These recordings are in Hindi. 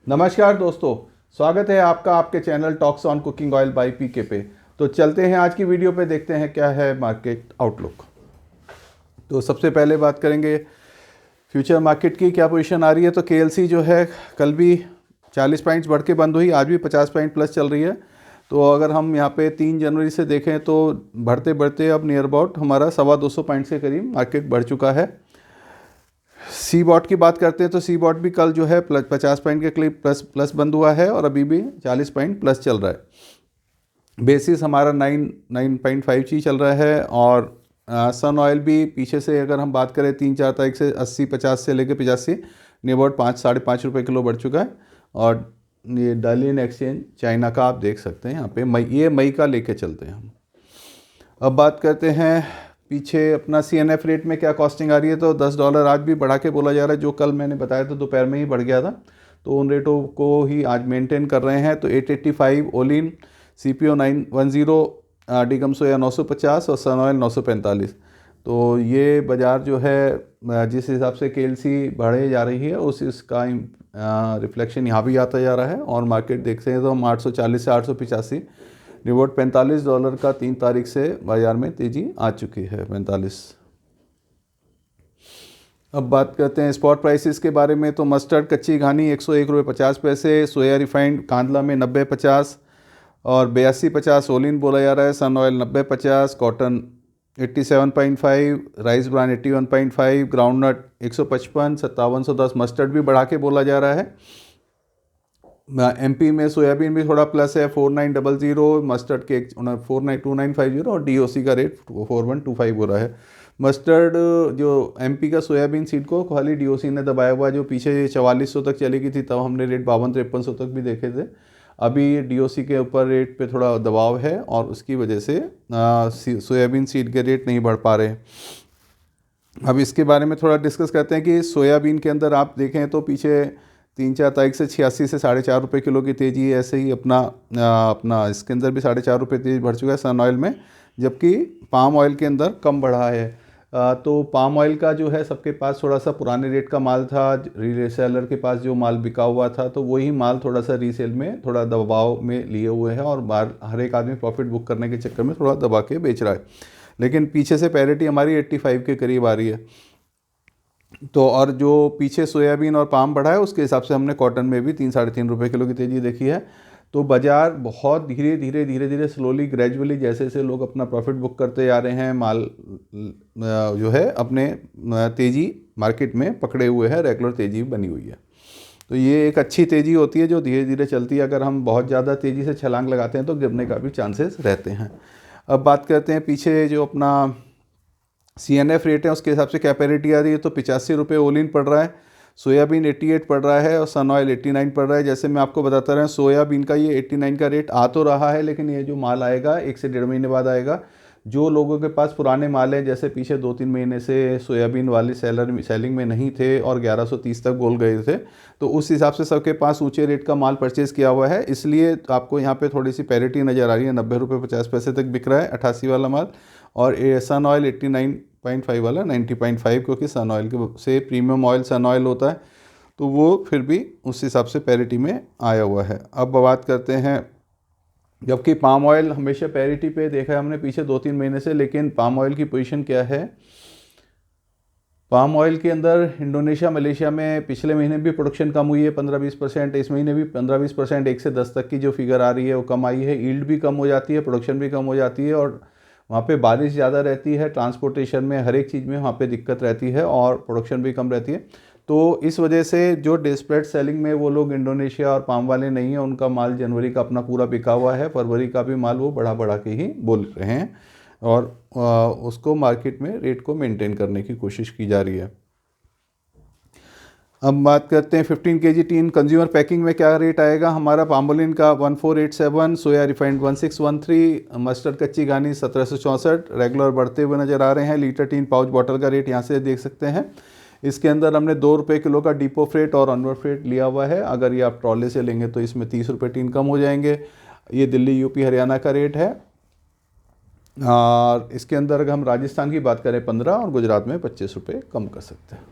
नमस्कार दोस्तों, स्वागत है आपका आपके channel talks on cooking oil by PK पे। तो चलते हैं आज की वीडियो पे, देखते हैं क्या है मार्केट आउटलुक। तो सबसे पहले बात करेंगे फ्यूचर मार्केट की क्या पोजीशन आ रही है। तो केएलसी जो है कल भी 40 पॉइंट्स बढ़ के बंद हुई, आज भी 50 पॉइंट प्लस चल रही है। तो अगर हम यहाँ पे 3 जनवरी से देखें तो बढ़ते बढ़ते अब नियर अबाउट हमारा 225 पॉइंट्स के करीब मार्केट बढ़ चुका है। सी बॉट की बात करते हैं तो सी बॉट भी कल जो है प्लस 50 पॉइंट के करीब प्लस बंद हुआ है और अभी भी 40 पॉइंट प्लस चल रहा है। बेसिस हमारा 9.5 चल रहा है। और सन ऑयल भी पीछे से अगर हम बात करें 3-4 तारीख से 80-50 से लेकर 85 नियरअबाउट 5-5.5 रुपये किलो बढ़ चुका है। और ये डालियन एक्सचेंज चाइना का आप देख सकते हैं यहाँ पे मई का लेके चलते हैं हम। अब बात करते हैं पीछे अपना CNF रेट में क्या कॉस्टिंग आ रही है। तो $10 आज भी बढ़ा के बोला जा रहा है, जो कल मैंने बताया था दोपहर में ही बढ़ गया था। तो उन रेटों को ही आज मेंटेन कर रहे हैं। तो 885 ओलिन, CPO 910, डिगम सोया 950 और सन ऑयल 945। तो ये बाज़ार जो है जिस हिसाब से KLC बढ़े जा रही है इसका रिफ्लेक्शन यहाँ भी आता जा रहा है। और मार्केट देखते हैं तो हम 840 से 885 रिवॉर्ड $45 का 3 तारीख से बाजार में तेजी आ चुकी है 45। अब बात करते हैं स्पॉट प्राइसेस के बारे में। तो मस्टर्ड कच्ची घानी 101 रुपये 50 पैसे, सोया रिफाइंड कांदला में 90-50 और 82-50 ओलिन बोला जा रहा है, sun oil 90-50, cotton 87.5, rice bran 81.5, groundnut 155, 5710। Mustard भी बढ़ा के बोला जा रहा है। MP में सोयाबीन भी थोड़ा प्लस है 4900, मस्टर्ड के 2950 और DOC का रेट 4125 हो रहा है। मस्टर्ड जो MP का सोयाबीन सीड को खाली DOC ने दबाया हुआ, जो पीछे 4400 तक चली गई थी तब हमने रेट 52-5300 तक भी देखे थे। अभी DOC के ऊपर रेट पे थोड़ा दबाव है और उसकी वजह से सोयाबीन सीड के रेट नहीं बढ़ पा रहे। अब इसके बारे में थोड़ा डिस्कस करते हैं कि सोयाबीन के अंदर आप देखें तो पीछे 3-4 तारीख से 86 से 4.5 रुपये किलो की तेज़ी है। ऐसे ही अपना इसके अंदर भी 4.5 रुपये तेज़ी बढ़ चुका है सन ऑयल में, जबकि पाम ऑयल के अंदर कम बढ़ा है। तो पाम ऑयल का जो है सबके पास थोड़ा सा पुराने रेट का माल था, रीसेलर के पास जो माल बिका हुआ था तो वही माल थोड़ा सा रीसेल में थोड़ा दबाव में लिए हुए है और हर एक आदमी प्रॉफिट बुक करने के चक्कर में थोड़ा दबा के बेच रहा है। लेकिन पीछे से पैरिटी हमारी 85 के करीब आ रही है। तो और जो पीछे सोयाबीन और पाम बढ़ा है उसके हिसाब से हमने कॉटन में भी 3-3.5 रुपये किलो की तेज़ी देखी है। तो बाज़ार बहुत धीरे धीरे स्लोली ग्रेजुअली जैसे जैसे लोग अपना प्रॉफिट बुक करते जा रहे हैं, माल जो है अपने तेज़ी मार्केट में पकड़े हुए है, रेगुलर तेज़ी बनी हुई है। तो ये एक अच्छी तेज़ी होती है जो धीरे धीरे चलती है। अगर हम बहुत ज़्यादा तेज़ी से छलांग लगाते हैं तो गिरने का भी चांसेस रहते हैं। अब बात करते हैं पीछे जो अपना CNF रेट है उसके हिसाब से क्या पैरिटी आ रही है। तो 85 रुपये ओलिन पड़ रहा है, सोयाबीन 88 पड़ रहा है और सन ऑयल 89 पड़ रहा है। जैसे मैं आपको बताता रहा, सोयाबीन का ये 89 का रेट आ तो रहा है, लेकिन ये जो माल आएगा 1 से 1.5 महीने बाद आएगा। जो लोगों के पास पुराने माल हैं, जैसे पीछे 2-3 महीने से सोयाबीन वाले सेलिंग में नहीं थे और 1130 तक बोल गए थे, तो उस हिसाब से सबके पास ऊँचे रेट का माल परचेज़ किया हुआ है, इसलिए तो आपको यहाँ पे थोड़ी सी पैरिटी नज़र आ रही है। 90 रुपये 50 पैसे तक बिक रहा है 88 वाला माल, और सन ऑयल 89.5 वाला 90.5, क्योंकि सन ऑयल के से प्रीमियम ऑयल सन ऑयल होता है, तो वो फिर भी उस हिसाब से पैरिटी में आया हुआ है। अब बात करते हैं, जबकि पाम ऑयल हमेशा पैरिटी पे देखा है हमने पिछले 2-3 महीने से, लेकिन पाम ऑयल की पोजीशन क्या है। पाम ऑयल के अंदर इंडोनेशिया मलेशिया में पिछले महीने भी प्रोडक्शन कम हुई है 15-20%, इस महीने भी 15-20%, 1 से 10 तक की जो फिगर आ रही है वो कम आई है। यील्ड भी कम हो जाती है, प्रोडक्शन भी कम हो जाती है, और वहाँ पे बारिश ज़्यादा रहती है, ट्रांसपोर्टेशन में हर एक चीज़ में वहाँ पे दिक्कत रहती है और प्रोडक्शन भी कम रहती है। तो इस वजह से जो डेस्परेट सेलिंग में वो लोग इंडोनेशिया और पाम वाले नहीं हैं, उनका माल जनवरी का अपना पूरा बिका हुआ है, फरवरी का भी माल वो बढ़ा के ही बोल रहे हैं और उसको मार्केट में रेट को मेंटेन करने की कोशिश की जा रही है। अब बात करते हैं 15 kg टीन कंज्यूमर पैकिंग में क्या रेट आएगा हमारा। पामोलिन का 1487, सोया रिफाइंड 1613, मस्टर्ड कच्ची घानी 1764 रेगुलर बढ़ते हुए नज़र आ रहे हैं। लीटर टीन पाउच बॉटल का रेट यहाँ से देख सकते हैं। इसके अंदर हमने 2 रुपये किलो का डिपो फ्रेट और अनवर फ्रेट लिया हुआ है। अगर ये आप ट्रॉले से लेंगे तो इसमें 30 रुपये टीन कम हो जाएंगे। ये दिल्ली यूपी हरियाणा का रेट है। और इसके अंदर अगर हम राजस्थान की बात करें 15 और गुजरात में 25 रुपये कम कर सकते हैं।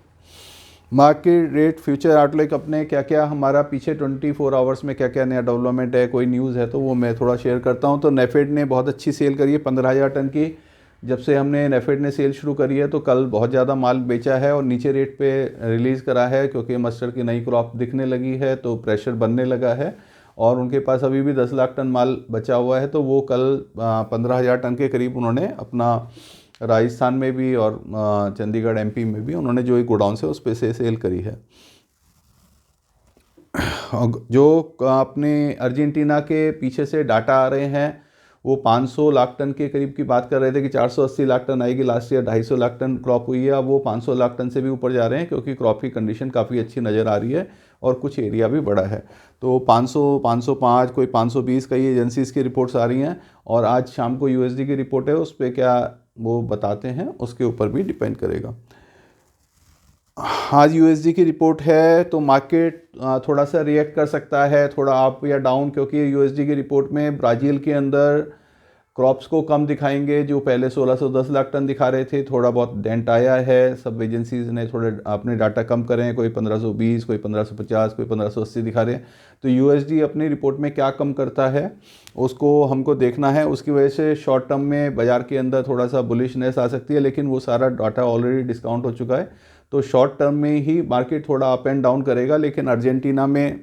मार्केट रेट फ्यूचर आउटलुक अपने क्या क्या हमारा पीछे 24 आवर्स में क्या क्या नया डेवलपमेंट है, कोई न्यूज़ है तो वो मैं थोड़ा शेयर करता हूँ। तो नेफेड ने बहुत अच्छी सेल करी है 15,000 टन की। जब से हमने नेफेड ने सेल शुरू करी है तो कल बहुत ज़्यादा माल बेचा है और नीचे रेट पे रिलीज़ करा है, क्योंकि मस्टर्ड की नई क्रॉप दिखने लगी है तो प्रेशर बनने लगा है और उनके पास अभी भी 10 लाख टन माल बचा हुआ है। तो वो कल 15,000 टन के करीब उन्होंने अपना राजस्थान में भी और चंडीगढ़ एमपी में भी उन्होंने जो एक गोडाउन से उस पे से सेल करी है। जो अपने अर्जेंटीना के पीछे से डाटा आ रहे हैं वो 500 लाख टन के करीब की बात कर रहे थे कि 480 लाख टन आएगी, last year 250 lakh ton crop हुई है। अब वो 500 लाख टन से भी ऊपर जा रहे हैं क्योंकि क्रॉप की कंडीशन काफ़ी अच्छी नज़र आ रही है और कुछ एरिया भी बड़ा है। तो 500, 505, कोई 520 कई एजेंसीज़ की रिपोर्ट्स आ रही हैं और आज शाम को यूएसडी की रिपोर्ट है, उस पर क्या वो बताते हैं उसके ऊपर भी डिपेंड करेगा। आज यूएसडी की रिपोर्ट है तो मार्केट थोड़ा सा रिएक्ट कर सकता है, थोड़ा अप या डाउन, क्योंकि यूएसडी की रिपोर्ट में ब्राज़ील के अंदर क्रॉप्स को कम दिखाएंगे। जो पहले 1610 लाख टन दिखा रहे थे, थोड़ा बहुत डेंट आया है, सब एजेंसीज ने थोड़े अपने डाटा कम करे हैं, कोई 1520, कोई 1550, कोई 1580 दिखा रहे हैं। तो यूएसडी अपनी रिपोर्ट में क्या कम करता है उसको हमको देखना है। उसकी वजह से शॉर्ट टर्म में बाज़ार के अंदर थोड़ा सा बुलिशनेस आ सकती है, लेकिन वो सारा डाटा ऑलरेडी डिस्काउंट हो चुका है। तो शॉर्ट टर्म में ही मार्केट थोड़ा अप एंड डाउन करेगा। लेकिन अर्जेंटीना में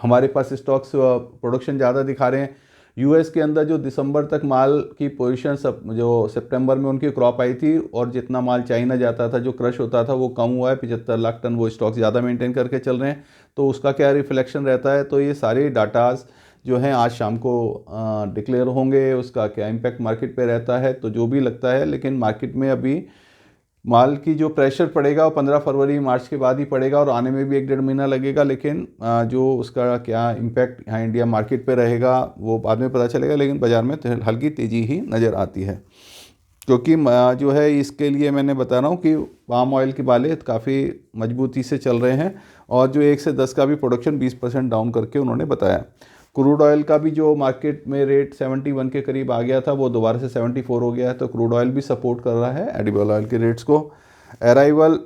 हमारे पास स्टॉक्स प्रोडक्शन ज़्यादा दिखा रहे हैं। यूएस के अंदर जो दिसंबर तक माल की पोजीशन जो सितंबर में उनकी क्रॉप आई थी और जितना माल चाइना जाता था जो क्रश होता था वो कम हुआ है, 75 लाख टन वो स्टॉक ज़्यादा मेंटेन करके चल रहे हैं। तो उसका क्या रिफ्लेक्शन रहता है, तो ये सारे डाटाज जो हैं आज शाम को डिक्लेयर होंगे, उसका क्या इम्पैक्ट मार्केट पे रहता है तो जो भी लगता है। लेकिन मार्केट में अभी माल की जो प्रेशर पड़ेगा वो 15 फरवरी मार्च के बाद ही पड़ेगा और आने में भी 1-1.5 महीना लगेगा। लेकिन जो उसका क्या इम्पैक्ट यहाँ इंडिया मार्केट पे रहेगा वो बाद में पता चलेगा। लेकिन बाज़ार में हल्की तेज़ी ही नज़र आती है, क्योंकि जो है इसके लिए मैंने बता रहा हूँ कि पाम ऑयल के वाले काफ़ी मजबूती से चल रहे हैं और जो 1 से 10 का भी प्रोडक्शन 20% डाउन करके उन्होंने बताया। क्रूड ऑयल का भी जो मार्केट में रेट 71 के करीब आ गया था वो दोबारा से 74 हो गया है, तो क्रूड ऑयल भी सपोर्ट कर रहा है एडिबल ऑयल के रेट्स को। अराइवल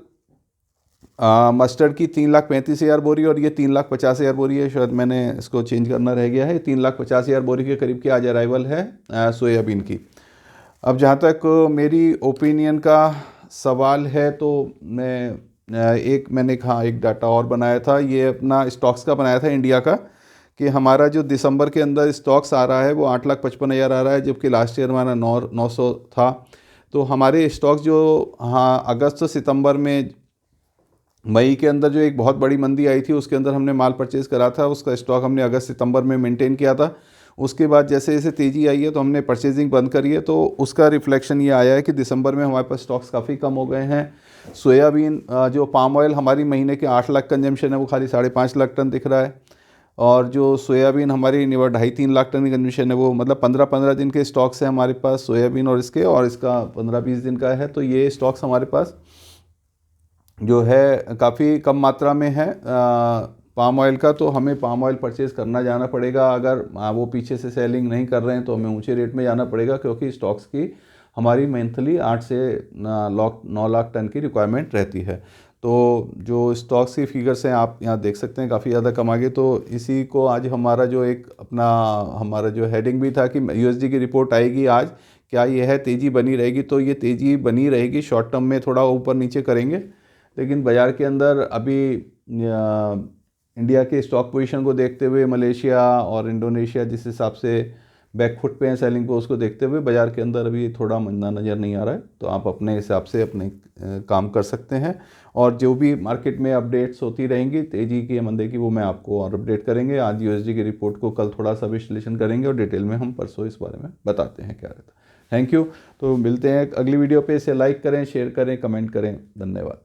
मस्टर्ड की 3,35,000 बोरी और ये 3,50,000 बोरी है, शायद मैंने इसको चेंज करना रह गया है। 3,50,000 बोरी के करीब की आज अराइवल है सोयाबीन की। अब जहाँ तक मेरी ओपिनियन का सवाल है तो मैंने कहा एक डाटा और बनाया था, ये अपना स्टॉक्स का बनाया था इंडिया का, कि हमारा जो दिसंबर के अंदर स्टॉक्स आ रहा है वो 8,55,000 आ रहा है, जबकि लास्ट ईयर हमारा 900 था। तो हमारे स्टॉक्स जो अगस्त सितंबर में मई के अंदर जो एक बहुत बड़ी मंदी आई थी उसके अंदर हमने माल परचेज़ करा था, उसका स्टॉक हमने अगस्त सितंबर में मेंटेन किया था। उसके बाद जैसे जैसे तेज़ी आई है तो हमने परचेजिंग बंद करी है, तो उसका रिफ्लेक्शन ये आया है कि दिसंबर में हमारे पास स्टॉक्स काफ़ी कम हो गए हैं। सोयाबीन जो पाम ऑयल हमारी महीने के 8 लाख कंजम्पशन है वो खाली 5.5 लाख टन दिख रहा है, और जो सोयाबीन हमारी 2.5-3 लाख टन की कंजम्पशन है वो मतलब 15-15 दिन के स्टॉक्स हैं हमारे पास सोयाबीन और इसका 15-20 दिन का है। तो ये स्टॉक्स हमारे पास जो है काफ़ी कम मात्रा में है पाम ऑयल का, तो हमें पाम ऑयल परचेज़ करना जाना पड़ेगा। अगर वो पीछे से सेलिंग नहीं कर रहे हैं तो हमें ऊंचे रेट में जाना पड़ेगा, क्योंकि स्टॉक्स की हमारी मंथली 8 से 9 लाख टन की रिक्वायरमेंट रहती है। तो जो स्टॉक्स की फिगर्स हैं आप यहाँ देख सकते हैं काफ़ी ज़्यादा कम आगे। तो इसी को आज हमारा जो हमारा जो हेडिंग भी था कि यूएसडी की रिपोर्ट आएगी आज, क्या यह तेज़ी बनी रहेगी, तो ये तेज़ी बनी रहेगी। शॉर्ट टर्म में थोड़ा ऊपर नीचे करेंगे, लेकिन बाज़ार के अंदर अभी इंडिया के स्टॉक पोजीशन को देखते हुए मलेशिया और इंडोनेशिया जिस हिसाब से बैकफुट पे हैं सेलिंग को, उसको देखते हुए बाज़ार के अंदर अभी थोड़ा मंदा नज़र नहीं आ रहा है। तो आप अपने हिसाब से अपने काम कर सकते हैं, और जो भी मार्केट में अपडेट्स होती रहेंगी तेज़ी की या मंदे की वो मैं आपको और अपडेट करेंगे। आज यूएसडी की रिपोर्ट को कल थोड़ा सा विश्लेषण करेंगे और डिटेल में हम परसों इस बारे में बताते हैं क्या रहता है। Thank you. तो मिलते हैं अगली वीडियो पे। इसे लाइक करें, शेयर करें, कमेंट करें। धन्यवाद।